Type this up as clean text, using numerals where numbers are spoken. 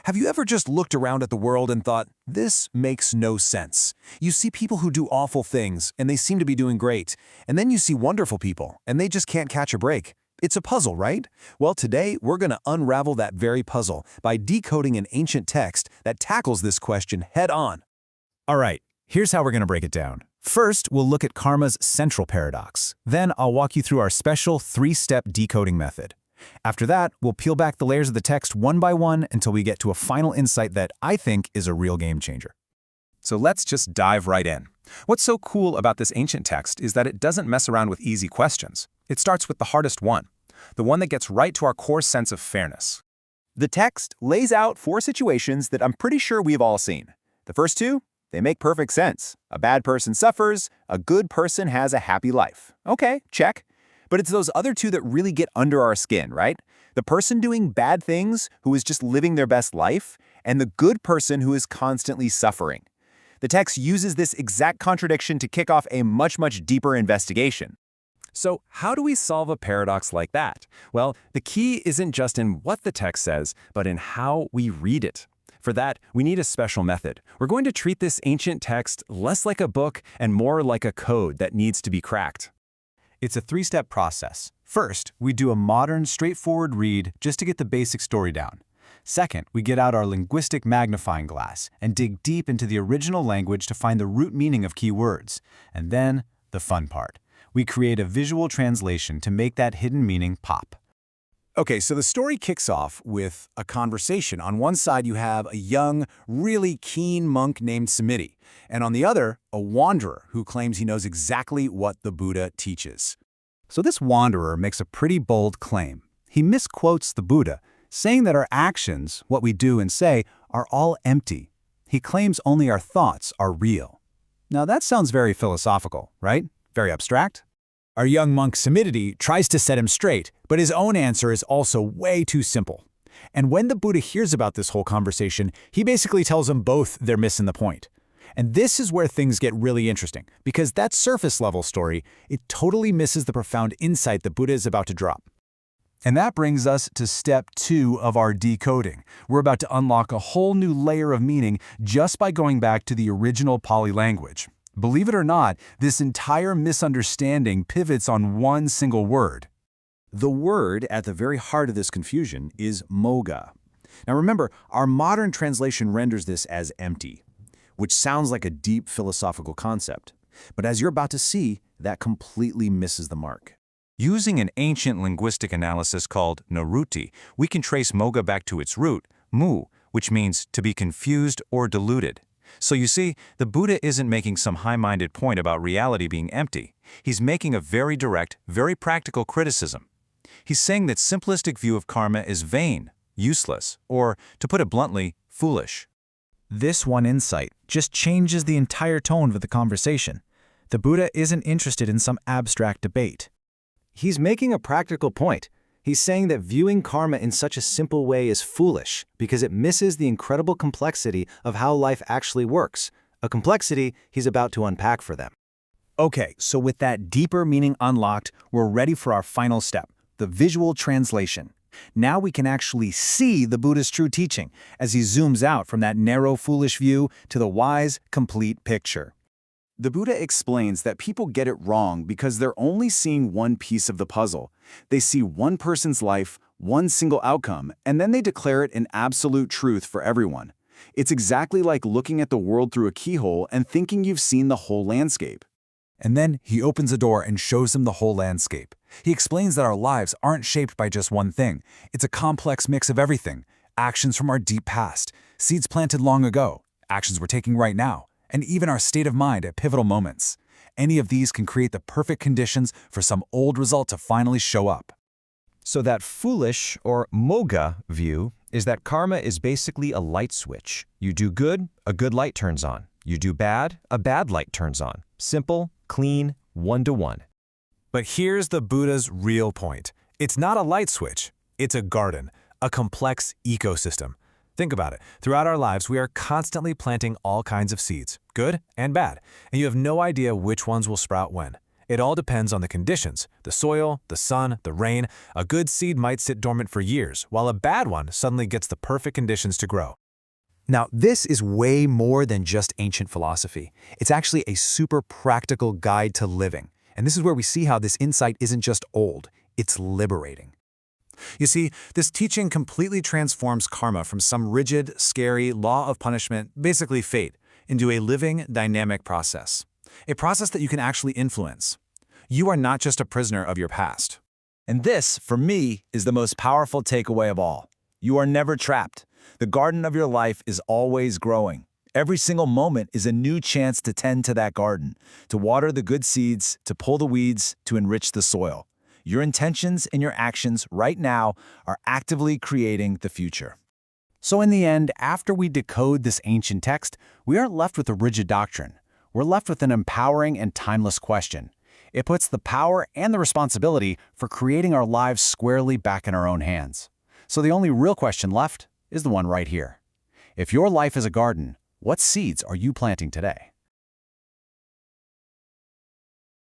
Have you ever just looked around at the world and thought, this makes no sense? You see people who do awful things, and they seem to be doing great. And then you see wonderful people, and they just can't catch a break. It's a puzzle, right? Well, today we're going to unravel that very puzzle by decoding an ancient text that tackles this question head-on. All right, here's how we're going to break it down. First, we'll look at karma's central paradox. Then I'll walk you through our special three-step decoding method. After that, we'll peel back the layers of the text one by one until we get to a final insight that I think is a real game changer. So let's just dive right in. What's so cool about this ancient text is that it doesn't mess around with easy questions. It starts with the hardest one, the one that gets right to our core sense of fairness. The text lays out 4 situations that I'm pretty sure we've all seen. The first 2, they make perfect sense. A bad person suffers, a good person has a happy life. Okay, check. But it's those other 2 that really get under our skin, right? The person doing bad things who is just living their best life, and the good person who is constantly suffering. The text uses this exact contradiction to kick off a much deeper investigation. So how do we solve a paradox like that? Well, the key isn't just in what the text says, but in how we read it. For that, we need a special method. We're going to treat this ancient text less like a book and more like a code that needs to be cracked. It's a 3-step process. First, we do a modern, straightforward read just to get the basic story down. Second, we get out our linguistic magnifying glass and dig deep into the original language to find the root meaning of key words. And then, the fun part. We create a visual translation to make that hidden meaning pop. Okay, so the story kicks off with a conversation. On one side, you have a young, really keen monk named Samiti, and on the other, a wanderer who claims he knows exactly what the Buddha teaches. So this wanderer makes a pretty bold claim. He misquotes the Buddha, saying that our actions, what we do and say, are all empty. He claims only our thoughts are real. Now that sounds very philosophical, right? Very abstract? Our young monk Samiti tries to set him straight, but his own answer is also way too simple. And when the Buddha hears about this whole conversation, he basically tells them both they're missing the point. And this is where things get really interesting, because that surface-level story, it totally misses the profound insight the Buddha is about to drop. And that brings us to step 2 of our decoding. We're about to unlock a whole new layer of meaning just by going back to the original Pali language. Believe it or not, this entire misunderstanding pivots on one single word. The word at the very heart of this confusion is moga. Now remember, our modern translation renders this as empty, which sounds like a deep philosophical concept. But as you're about to see, that completely misses the mark. Using an ancient linguistic analysis called naruti, we can trace moga back to its root, mu, which means to be confused or deluded. So you see, the Buddha isn't making some high-minded point about reality being empty. He's making a very direct, very practical criticism. He's saying that simplistic view of karma is vain, useless, or, to put it bluntly, foolish. This one insight just changes the entire tone of the conversation. The Buddha isn't interested in some abstract debate. He's making a practical point. He's saying that viewing karma in such a simple way is foolish because it misses the incredible complexity of how life actually works, a complexity he's about to unpack for them. Okay, so with that deeper meaning unlocked, we're ready for our final step, the visual translation. Now we can actually see the Buddha's true teaching as he zooms out from that narrow, foolish view to the wise, complete picture. The Buddha explains that people get it wrong because they're only seeing one piece of the puzzle. They see one person's life, one single outcome, and then they declare it an absolute truth for everyone. It's exactly like looking at the world through a keyhole and thinking you've seen the whole landscape. And then he opens a door and shows them the whole landscape. He explains that our lives aren't shaped by just one thing. It's a complex mix of everything. Actions from our deep past, seeds planted long ago, actions we're taking right now, and even our state of mind at pivotal moments. Any of these can create the perfect conditions for some old result to finally show up. So that foolish, or moga, view is that karma is basically a light switch. You do good, a good light turns on. You do bad, a bad light turns on. Simple, clean, one-to-one. But here's the Buddha's real point. It's not a light switch. It's a garden, a complex ecosystem. Think about it. Throughout our lives, we are constantly planting all kinds of seeds, good and bad, and you have no idea which ones will sprout when. It all depends on the conditions, the soil, the sun, the rain. A good seed might sit dormant for years, while a bad one suddenly gets the perfect conditions to grow. Now, this is way more than just ancient philosophy. It's actually a super practical guide to living. And this is where we see how this insight isn't just old, it's liberating. You see, this teaching completely transforms karma from some rigid, scary law of punishment, basically fate, into a living, dynamic process. A process that you can actually influence. You are not just a prisoner of your past. And this, for me, is the most powerful takeaway of all. You are never trapped. The garden of your life is always growing. Every single moment is a new chance to tend to that garden, to water the good seeds, to pull the weeds, to enrich the soil. Your intentions and your actions right now are actively creating the future. So in the end, after we decode this ancient text, we aren't left with a rigid doctrine. We're left with an empowering and timeless question. It puts the power and the responsibility for creating our lives squarely back in our own hands. So the only real question left is the one right here. If your life is a garden, what seeds are you planting today?